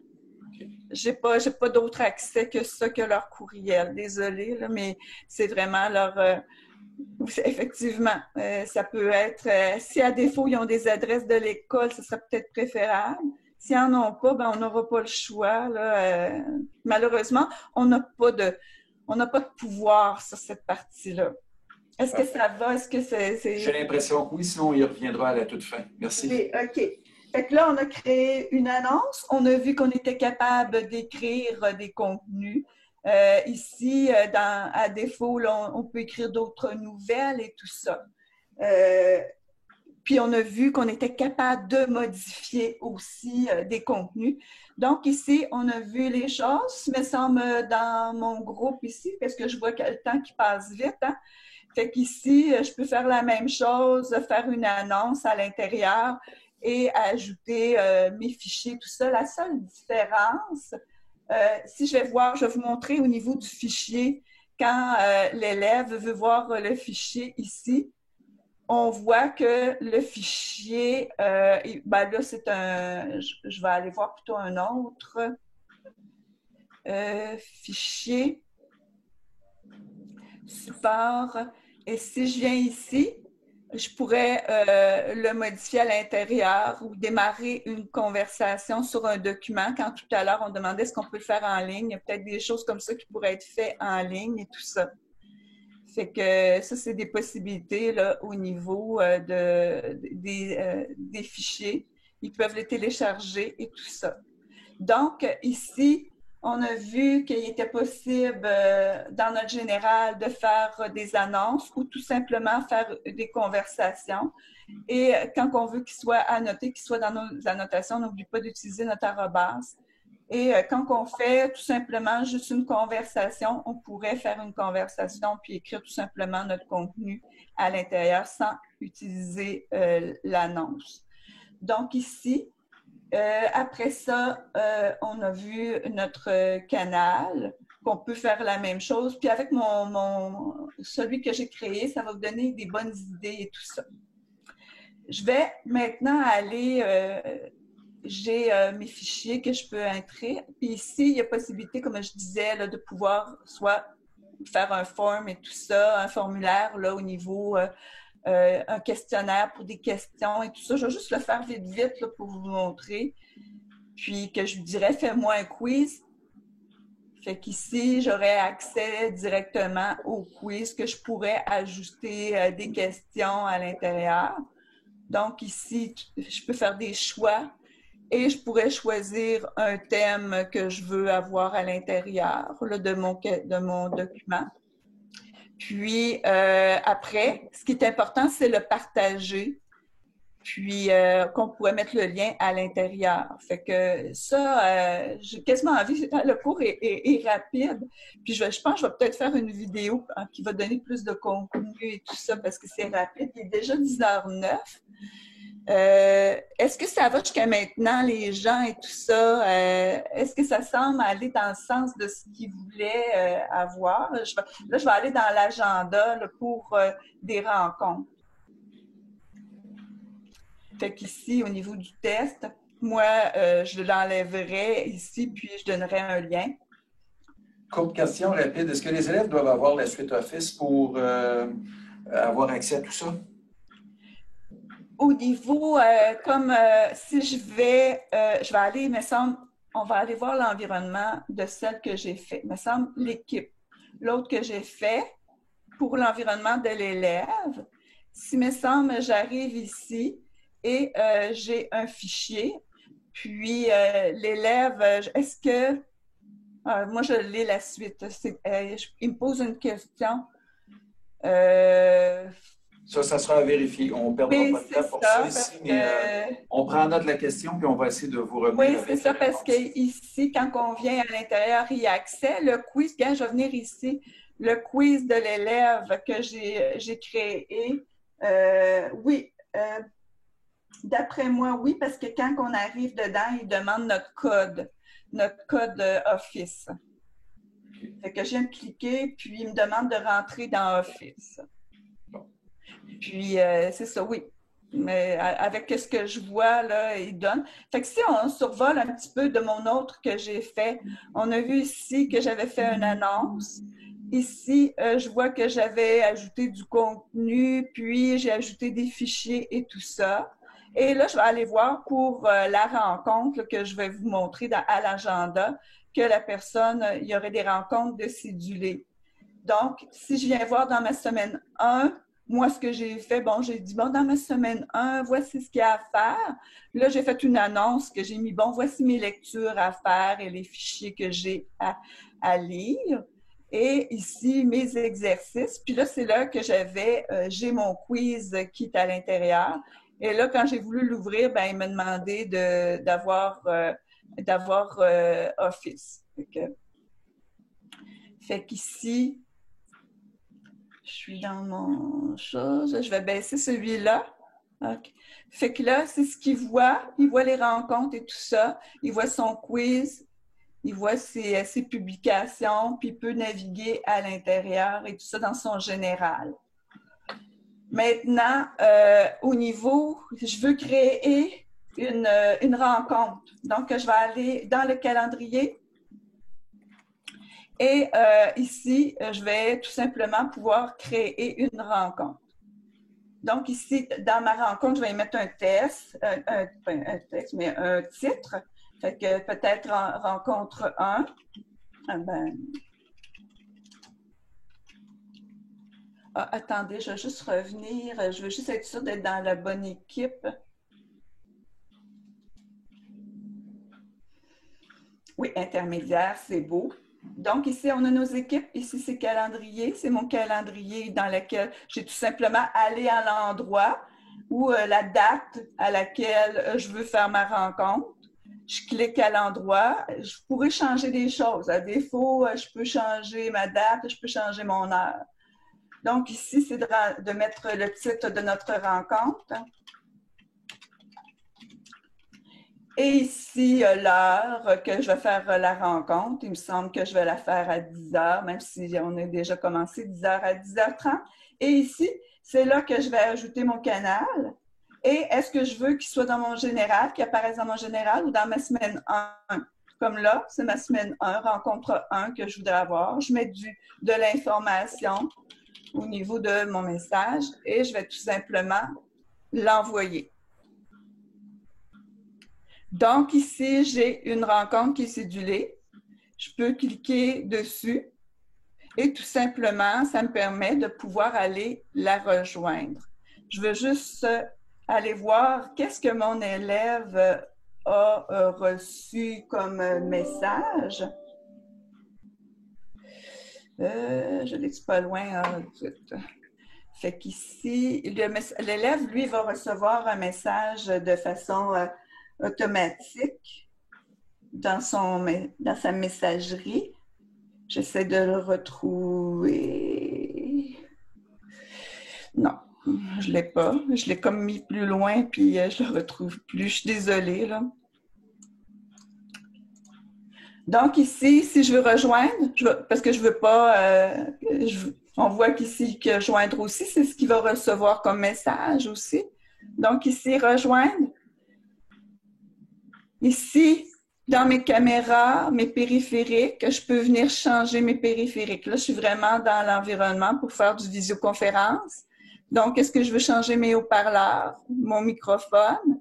J'ai pas d'autre accès que ça, que leur courriel. Désolée, là, mais c'est vraiment leur... effectivement, ça peut être... si à défaut, ils ont des adresses de l'école, ce serait peut-être préférable. S'ils n'en ont pas, ben, on n'aura pas le choix. Là, malheureusement, on n'a pas de pouvoir sur cette partie-là. Est-ce que ça va? Est-ce que c'est... J'ai l'impression que oui, sinon on y reviendra à la toute fin. Merci. Oui, OK. Fait que là, on a créé une annonce. On a vu qu'on était capable d'écrire des contenus. Ici, à défaut, là, on peut écrire d'autres nouvelles et tout ça. Puis, on a vu qu'on était capable de modifier aussi des contenus. Donc, ici, on a vu les choses, me semble, dans mon groupe ici, parce que je vois que le temps qui passe vite. Hein? Fait qu'ici, je peux faire la même chose, faire une annonce à l'intérieur et ajouter mes fichiers, tout ça. La seule différence, si je vais vous montrer au niveau du fichier, quand l'élève veut voir le fichier ici, on voit que le fichier, ben là, c'est je vais aller voir plutôt un autre. fichier, support. Et si je viens ici, je pourrais le modifier à l'intérieur ou démarrer une conversation sur un document. Quand tout à l'heure, on demandait ce qu'on peut le faire en ligne. Il y a peut-être des choses comme ça qui pourraient être faites en ligne et tout ça. Fait que ça, c'est des possibilités là, au niveau des fichiers. Ils peuvent les télécharger et tout ça. Donc, ici, on a vu qu'il était possible dans notre général de faire des annonces ou tout simplement faire des conversations. Et quand on veut qu'il soit annoté, qu'il soit dans nos annotations, on n'oublie pas d'utiliser notre arrobase. Et quand on fait tout simplement juste une conversation, on pourrait faire une conversation puis écrire tout simplement notre contenu à l'intérieur sans utiliser l'annonce. Donc ici, après ça, on a vu notre canal, qu'on peut faire la même chose. Puis avec celui que j'ai créé, ça va vous donner des bonnes idées et tout ça. Je vais maintenant aller, j'ai mes fichiers que je peux entrer. Puis ici, il y a possibilité, comme je disais, là, de pouvoir soit faire un form et tout ça, un formulaire là, au niveau... un questionnaire pour des questions et tout ça. Je vais juste le faire vite, vite là, pour vous montrer. Puis que je vous dirais, fais-moi un quiz. Fait qu'ici, j'aurais accès directement au quiz que je pourrais ajouter des questions à l'intérieur. Donc ici, je peux faire des choix et je pourrais choisir un thème que je veux avoir à l'intérieur là, de mon document. Puis après, ce qui est important, c'est le partager, puis qu'on pourrait mettre le lien à l'intérieur. Fait que ça, j'ai quasiment envie, le cours est rapide, puis je pense que je vais peut-être faire une vidéo qui va donner plus de contenu et tout ça, parce que c'est rapide. Il est déjà 10h09. Est-ce que ça va jusqu'à maintenant, les gens et tout ça? Est-ce que ça semble aller dans le sens de ce qu'ils voulaient avoir? Là, je vais aller dans l'agenda pour des rencontres. Fait qu'ici, au niveau du test, moi, je l'enlèverai ici, puis je donnerai un lien. Courte question rapide. Est-ce que les élèves doivent avoir la suite Office pour avoir accès à tout ça? Au niveau, si je vais aller, il me semble, on va aller voir l'environnement de celle que j'ai fait. Il me semble l'équipe. L'autre que j'ai fait pour l'environnement de l'élève, s'il me semble, j'arrive ici et j'ai un fichier. Puis l'élève, est-ce que... moi, je lis la suite. Il me pose une question. Ça sera à vérifier. On ne perdra pas de temps pour ça ici, mais on prend note de la question puis on va essayer de vous revenir. Oui, c'est ça, parce qu'ici, quand on vient à l'intérieur, il y a accès. Le quiz, quand je vais venir ici, le quiz de l'élève que j'ai créé, oui, d'après moi, oui, parce que quand on arrive dedans, il demande notre code Office. Fait que je viens de cliquer, puis il me demande de rentrer dans Office. Puis, c'est ça, oui. Mais avec ce que je vois, là, il donne. Fait que si on survole un petit peu de mon autre que j'ai fait, on a vu ici que j'avais fait une annonce. Ici, je vois que j'avais ajouté du contenu, puis j'ai ajouté des fichiers et tout ça. Et là, je vais aller voir pour la rencontre là, que je vais vous montrer à l'agenda, que la personne, il y aurait des rencontres de cédulés. Donc, si je viens voir dans ma semaine 1, moi, ce que j'ai fait, bon, j'ai dit, bon, dans ma semaine 1, voici ce qu'il y a à faire. Là, j'ai fait une annonce que j'ai mis, bon, voici mes lectures à faire et les fichiers que j'ai à lire. Et ici, mes exercices. Puis là, c'est là que j'ai mon quiz qui est à l'intérieur. Et là, quand j'ai voulu l'ouvrir, ben, il m'a demandé d'avoir Office. Fait qu'ici, je suis dans mon chose. Je vais baisser celui-là. Okay. Fait que là, c'est ce qu'il voit. Il voit les rencontres et tout ça. Il voit son quiz. Il voit ses publications. Puis il peut naviguer à l'intérieur et tout ça dans son général. Maintenant, au niveau, je veux créer une rencontre. Donc, je vais aller dans le calendrier. Et ici, je vais tout simplement pouvoir créer une rencontre. Donc ici, dans ma rencontre, je vais y mettre un texte, un texte, mais un titre. Fait que peut-être rencontre 1. Attendez, je vais juste revenir. Je veux juste être sûre d'être dans la bonne équipe. Oui, intermédiaire, c'est beau. Donc, ici, on a nos équipes. Ici, c'est calendrier. C'est mon calendrier dans lequel j'ai tout simplement allé à l'endroit ou la date à laquelle je veux faire ma rencontre. Je clique à l'endroit. Je pourrais changer des choses. À défaut, je peux changer ma date, je peux changer mon heure. Donc, ici, c'est de mettre le titre de notre rencontre. Et ici, l'heure que je vais faire la rencontre. Il me semble que je vais la faire à 10 heures, même si on a déjà commencé 10 heures à 10h30. Et ici, c'est là que je vais ajouter mon canal. Et est-ce que je veux qu'il soit dans mon général, qu'il apparaisse dans mon général ou dans ma semaine 1? Comme là, c'est ma semaine 1, rencontre 1 que je voudrais avoir. Je mets de l'information au niveau de mon message et je vais tout simplement l'envoyer. Donc ici, j'ai une rencontre qui est cédulée. Je peux cliquer dessus et tout simplement, ça me permet de pouvoir aller la rejoindre. Je veux juste aller voir qu'est-ce que mon élève a reçu comme message. Je l'ai dit pas loin. Fait qu'ici, l'élève, lui, va recevoir un message de façon automatique dans sa messagerie. J'essaie de le retrouver. Non, je ne l'ai pas. Je l'ai comme mis plus loin, puis je ne le retrouve plus. Je suis désolée, là. Donc ici, si je veux rejoindre, parce que je ne veux pas... on voit qu'ici que joindre aussi, c'est ce qu'il va recevoir comme message aussi. Donc ici, rejoindre. Ici, dans mes caméras, mes périphériques, je peux venir changer mes périphériques. Là, je suis vraiment dans l'environnement pour faire du visioconférence. Donc, est-ce que je veux changer mes haut-parleurs, mon microphone?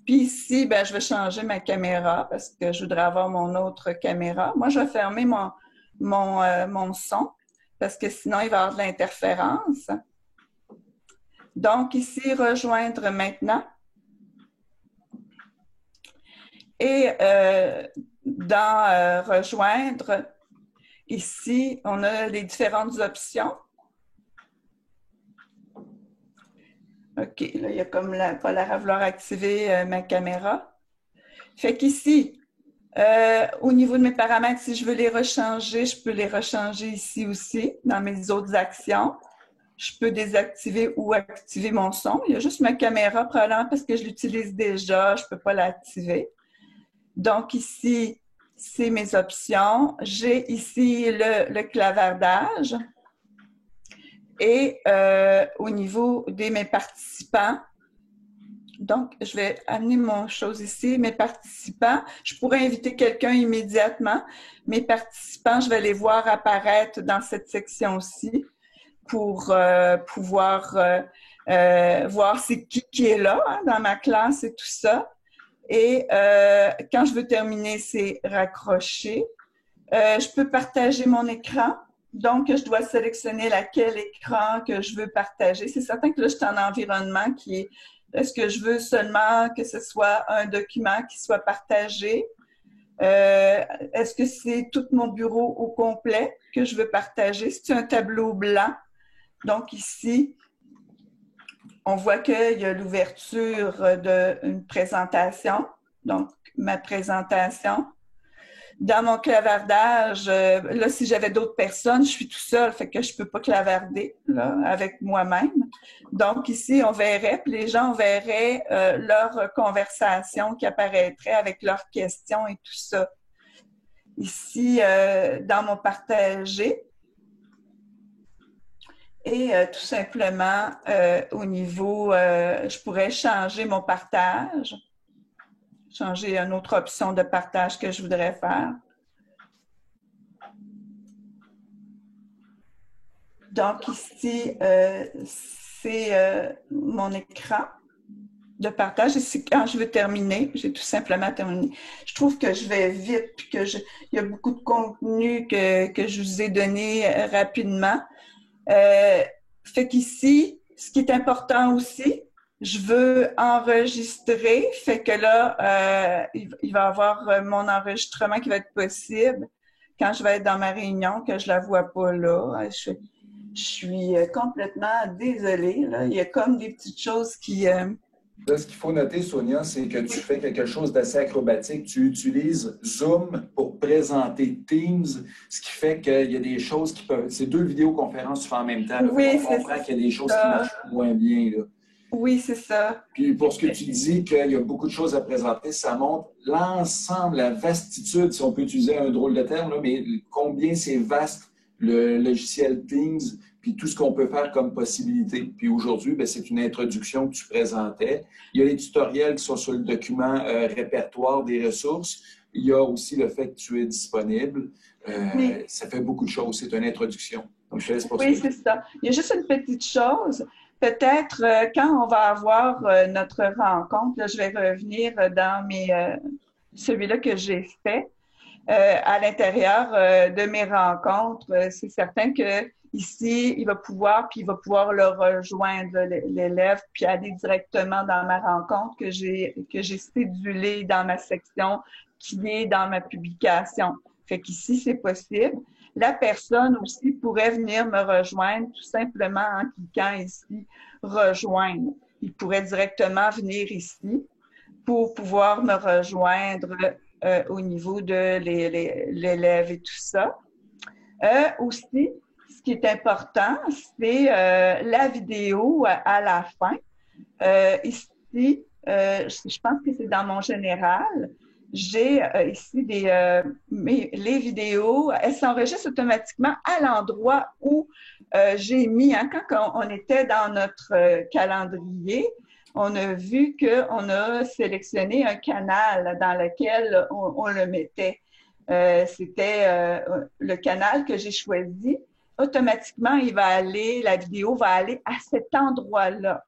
Puis ici, ben, je vais changer ma caméra parce que je voudrais avoir mon autre caméra. Moi, je vais fermer mon son parce que sinon, il va y avoir de l'interférence. Donc, ici, rejoindre maintenant. Et dans rejoindre, ici, on a les différentes options. OK, là, il y a comme pas l'air à vouloir activer ma caméra. Fait qu'ici, au niveau de mes paramètres, si je veux les rechanger, je peux les rechanger ici aussi, dans mes autres actions. Je peux désactiver ou activer mon son. Il y a juste ma caméra, probablement parce que je l'utilise déjà, je ne peux pas l'activer. Donc ici, c'est mes options. J'ai ici le clavardage. Et au niveau de mes participants, donc je vais amener mon chose ici. Mes participants, je pourrais inviter quelqu'un immédiatement. Mes participants, je vais les voir apparaître dans cette section-ci pour pouvoir voir c'est qui est là hein, dans ma classe et tout ça. Et quand je veux terminer, c'est raccrocher. Je peux partager mon écran. Donc, je dois sélectionner laquelle écran que je veux partager. C'est certain que là, je suis en environnement qui est... Est-ce que je veux seulement que ce soit un document qui soit partagé? Est-ce que c'est tout mon bureau au complet que je veux partager? C'est un tableau blanc. Donc, ici, on voit qu'il y a l'ouverture d'une présentation. Donc, ma présentation. Dans mon clavardage, là, si j'avais d'autres personnes, je suis tout seul, fait que je peux pas clavarder là, avec moi-même. Donc, ici, on verrait, puis les gens verraient leur conversation qui apparaîtrait avec leurs questions et tout ça. Ici, dans mon partagé. Et tout simplement, au niveau, je pourrais changer mon partage. Changer une autre option de partage que je voudrais faire. Donc ici, c'est mon écran de partage. Et quand je veux terminer, j'ai tout simplement terminé. Je trouve que je vais vite, puis que il y a beaucoup de contenu que je vous ai donné rapidement. Fait qu'ici, ce qui est important aussi, je veux enregistrer. Fait que là, il va y avoir mon enregistrement qui va être possible quand je vais être dans ma réunion, que je la vois pas là. Je suis complètement désolée. Là. Il y a comme des petites choses qui... Là, ce qu'il faut noter, Sonia, c'est que tu fais quelque chose d'assez acrobatique. Tu utilises Zoom pour présenter Teams, ce qui fait qu'il y a des choses qui peuvent... C'est 2 vidéoconférences que tu fais en même temps. Là. Oui, on comprend qu'il y a des choses qui marchent moins bien. Là. Oui, c'est ça. Puis pour ce que tu dis qu'il y a beaucoup de choses à présenter, ça montre l'ensemble, la vastitude, si on peut utiliser un drôle de terme, là, mais combien c'est vaste le logiciel Teams, puis tout ce qu'on peut faire comme possibilité. Puis aujourd'hui, bien, c'est une introduction que tu présentais. Il y a les tutoriels qui sont sur le document répertoire des ressources. Il y a aussi le fait que tu es disponible. Oui. Ça fait beaucoup de choses. C'est une introduction. Donc, je te laisse poursuivre. Oui, c'est ça. Il y a juste une petite chose. Peut-être quand on va avoir notre rencontre, là, je vais revenir dans celui-là que j'ai fait. À l'intérieur de mes rencontres, c'est certain que ici, il va pouvoir le rejoindre, l'élève, puis aller directement dans ma rencontre que j'ai cédulée dans ma section qui est dans ma publication. Fait qu'ici, c'est possible. La personne aussi pourrait venir me rejoindre tout simplement en cliquant ici « Rejoindre ». Il pourrait directement venir ici pour pouvoir me rejoindre au niveau de l'élève et tout ça. Aussi, ce qui est important, c'est la vidéo à la fin. Ici, je pense que c'est dans mon général. J'ai ici les vidéos, elles s'enregistrent automatiquement à l'endroit où j'ai mis, hein, quand on était dans notre calendrier, on a vu qu'on a sélectionné un canal dans lequel on le mettait. C'était le canal que j'ai choisi. Automatiquement, la vidéo va aller à cet endroit-là.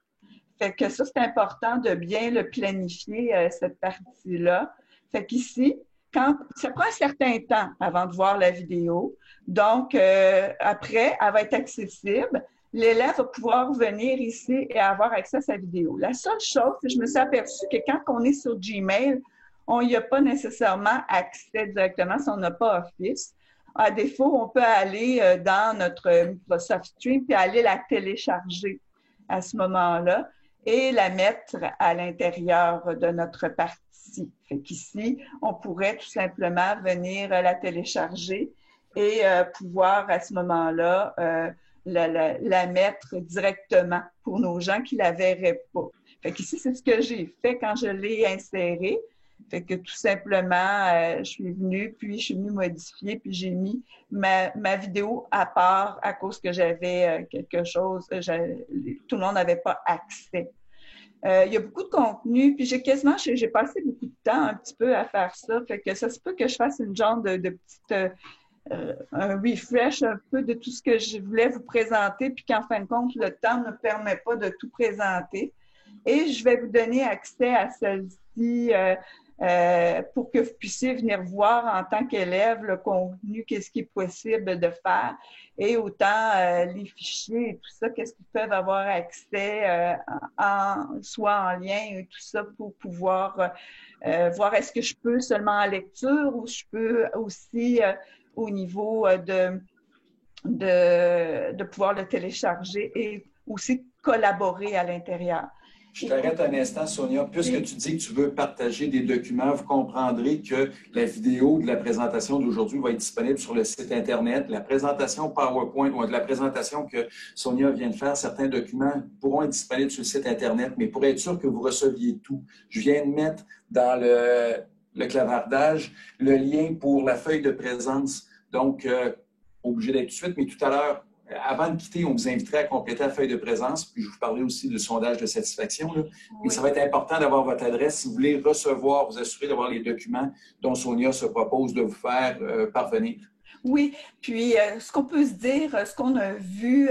Fait que ça, c'est important de bien le planifier, cette partie-là. Fait qu'ici, ça prend un certain temps avant de voir la vidéo. Donc, après, elle va être accessible. L'élève va pouvoir venir ici et avoir accès à sa vidéo. La seule chose, c'est que je me suis aperçue que quand on est sur Gmail, on n'y a pas nécessairement accès directement si on n'a pas Office. À défaut, on peut aller dans notre Microsoft Stream puis aller la télécharger à ce moment-là et la mettre à l'intérieur de notre partie. Fait qu'ici, on pourrait tout simplement venir la télécharger et pouvoir à ce moment-là la mettre directement pour nos gens qui la verraient pas. Fait qu'ici, c'est ce que j'ai fait quand je l'ai inséré. Fait que tout simplement, je suis venue modifier, puis j'ai mis ma vidéo à part à cause que j'avais quelque chose, tout le monde n'avait pas accès. Il y a beaucoup de contenu, puis j'ai passé beaucoup de temps un petit peu à faire ça, fait que ça se peut que je fasse une genre de petite un refresh un peu de tout ce que je voulais vous présenter, puis qu'en fin de compte, le temps ne me permet pas de tout présenter. Et je vais vous donner accès à celle-ci pour que vous puissiez venir voir en tant qu'élève le contenu, qu'est-ce qui est possible de faire, et autant les fichiers et tout ça, qu'est-ce qu'ils peuvent avoir accès, soit en lien et tout ça, pour pouvoir voir est-ce que je peux seulement en lecture ou je peux aussi au niveau de pouvoir le télécharger et aussi collaborer à l'intérieur. Je t'arrête un instant, Sonia. Puisque tu dis que tu veux partager des documents, vous comprendrez que la vidéo de la présentation d'aujourd'hui va être disponible sur le site Internet. La présentation PowerPoint ou la présentation que Sonia vient de faire, certains documents pourront être disponibles sur le site Internet, mais pour être sûr que vous receviez tout, je viens de mettre dans le clavardage le lien pour la feuille de présence. Donc, obligé d'être tout de suite, mais tout à l'heure, avant de quitter, on vous inviterait à compléter la feuille de présence, puis je vous parlerai aussi du sondage de satisfaction. Là. Oui. Mais ça va être important d'avoir votre adresse si vous voulez recevoir, vous assurer d'avoir les documents dont Sonia se propose de vous faire parvenir. Oui, puis ce qu'on peut se dire, ce qu'on a vu,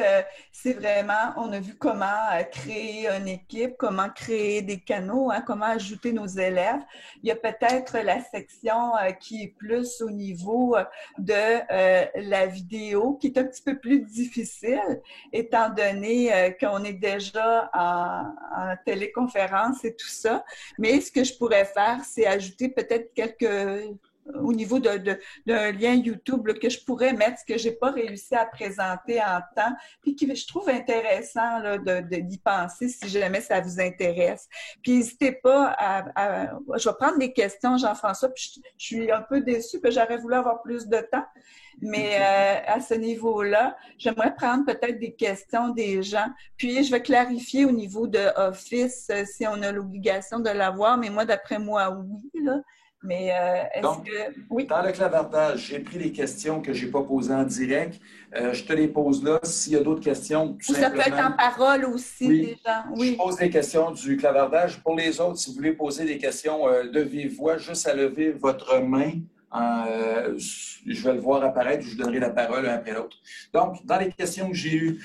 c'est vraiment, on a vu comment créer une équipe, comment créer des canaux, hein, comment ajouter nos élèves. Il y a peut-être la section qui est plus au niveau de la vidéo, qui est un petit peu plus difficile, étant donné qu'on est déjà en téléconférence et tout ça. Mais ce que je pourrais faire, c'est ajouter peut-être quelques au niveau d'un lien YouTube là, que je pourrais mettre, ce que j'ai pas réussi à présenter en temps, puis que je trouve intéressant là, d'y penser si jamais ça vous intéresse. Puis n'hésitez pas je vais prendre des questions, Jean-François, puis je suis un peu déçue, que j'aurais voulu avoir plus de temps. Mais à ce niveau-là, j'aimerais prendre peut-être des questions des gens. Puis, je vais clarifier au niveau de Office si on a l'obligation de l'avoir. Mais moi, d'après moi, oui. Là. Mais est-ce que... Oui. Dans le clavardage, j'ai pris les questions que je n'ai pas posées en direct. Je te les pose là. S'il y a d'autres questions, tout simplement... Ou ça peut être en parole aussi, oui, des gens. Oui. Je pose des questions du clavardage. Pour les autres, si vous voulez poser des questions de vive voix, juste à lever votre main. Je vais le voir apparaître, je donnerai la parole un après l'autre. Donc, dans les questions que j'ai eues,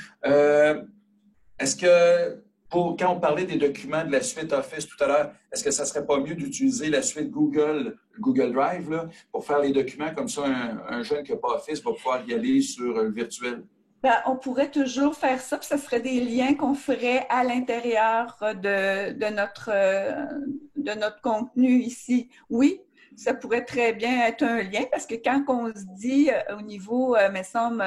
est-ce que quand on parlait des documents de la suite Office tout à l'heure, est-ce que ça ne serait pas mieux d'utiliser la suite Google Drive là, pour faire les documents comme ça, un jeune qui n'a pas Office va pouvoir y aller sur le virtuel? Ben, on pourrait toujours faire ça, puis ce serait des liens qu'on ferait à l'intérieur de notre contenu ici. Oui, ça pourrait très bien être un lien parce que quand on se dit au niveau, me semble,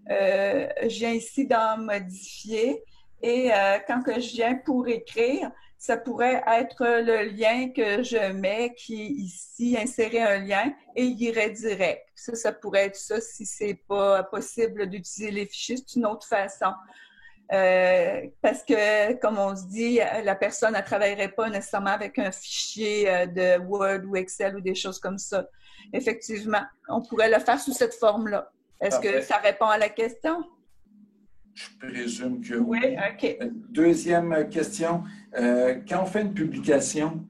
je viens ici dans modifier et quand que je viens pour écrire, ça pourrait être le lien que je mets qui est ici, insérer un lien et il irait direct. Ça pourrait être ça si c'est pas possible d'utiliser les fichiers, c'est une autre façon. Parce que, comme on se dit, la personne ne travaillerait pas nécessairement avec un fichier de Word ou Excel ou des choses comme ça. Effectivement, on pourrait le faire sous cette forme-là. Est-ce que ça répond à la question? Je présume que oui. Oui, OK. Deuxième question. Quand on fait une publication,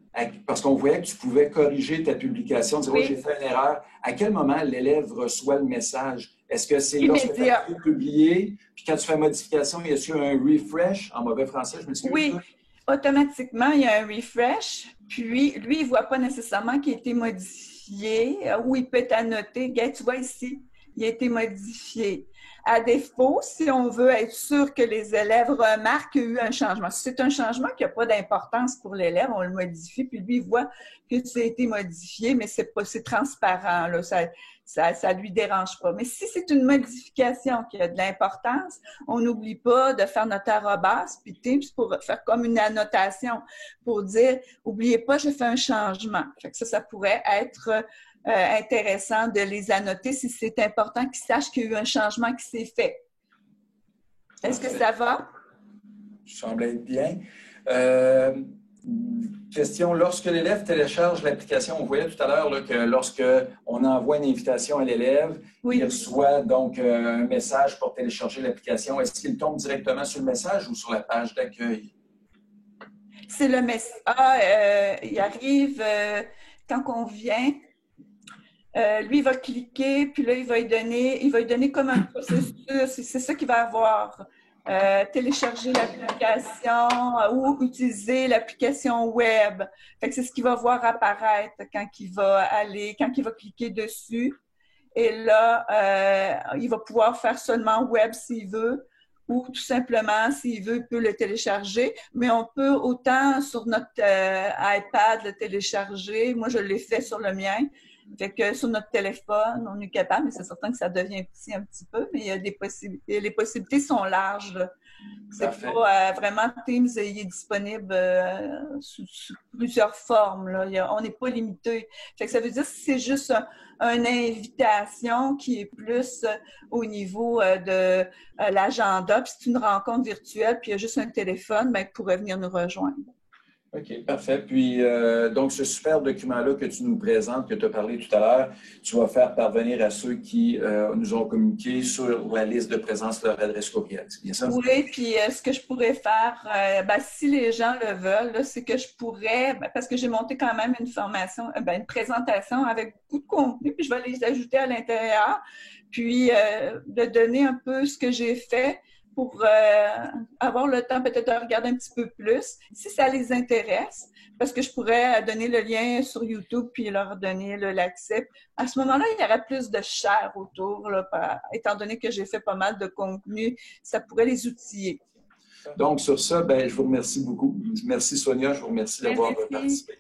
parce qu'on voyait que tu pouvais corriger ta publication, dire, oui. Oh, j'ai fait une erreur, à quel moment l'élève reçoit le message? Est-ce que c'est lorsque tu as publié, puis quand tu fais modification, y a-t-il un refresh, en mauvais français, je m'excuse? Oui, automatiquement, il y a un refresh, puis lui, il ne voit pas nécessairement qu'il a été modifié, ou il peut être annoté. Regarde, tu vois ici, il a été modifié. À défaut, si on veut être sûr que les élèves remarquent qu'il y a eu un changement. Si c'est un changement qui n'a pas d'importance pour l'élève, on le modifie, puis lui, il voit que ça a été modifié, mais c'est transparent, là, ça lui dérange pas. Mais si c'est une modification qui a de l'importance, on n'oublie pas de faire notre arrobas, puis Teams pour faire comme une annotation, pour dire, oubliez pas, j'ai fait un changement. Fait que ça pourrait être intéressant de les annoter si c'est important qu'ils sachent qu'il y a eu un changement qui s'est fait. Est-ce que ça va? Ça semble être bien. Question, lorsque l'élève télécharge l'application, on voyait tout à l'heure que lorsqu'on envoie une invitation à l'élève, oui. Il reçoit donc un message pour télécharger l'application. Est-ce qu'il tombe directement sur le message ou sur la page d'accueil? C'est le message. Il arrive quand on vient. Lui, il va cliquer, puis là, il va lui donner comme un processus. C'est ça qu'il va avoir. Télécharger l'application ou utiliser l'application web. Fait que c'est ce qu'il va voir apparaître quand il va cliquer dessus. Et là, il va pouvoir faire seulement web s'il veut, ou tout simplement, s'il veut, il peut le télécharger. Mais on peut autant sur notre iPad le télécharger. Moi, je l'ai fait sur le mien. Fait que sur notre téléphone, on est capable, mais c'est certain que ça devient petit un petit peu, mais il y a des possibilités. Les possibilités sont larges. C'est pas vraiment Teams, il est disponible sous plusieurs formes. Là. On n'est pas limité. Fait que ça veut dire que c'est juste une invitation qui est plus au niveau de l'agenda. Puis c'est une rencontre virtuelle, puis il y a juste un téléphone, ben, qui pourrait venir nous rejoindre. OK, parfait. Puis, donc, ce super document-là que tu nous présentes, que tu as parlé tout à l'heure, tu vas faire parvenir à ceux qui nous ont communiqué sur la liste de présence de leur adresse courriel. C'est bien ça? Oui, puis ce que je pourrais faire, si les gens le veulent, c'est que je pourrais, parce que j'ai monté quand même une formation, une présentation avec beaucoup de contenu, puis je vais les ajouter à l'intérieur. puis de donner un peu ce que j'ai fait pour avoir le temps peut-être de regarder un petit peu plus, si ça les intéresse, parce que je pourrais donner le lien sur YouTube puis leur donner l'accès. À ce moment-là, il y aurait plus de chair autour, là, étant donné que j'ai fait pas mal de contenu, ça pourrait les outiller. Donc, sur ça, ben, je vous remercie beaucoup. Merci Sonia, je vous remercie d'avoir participé.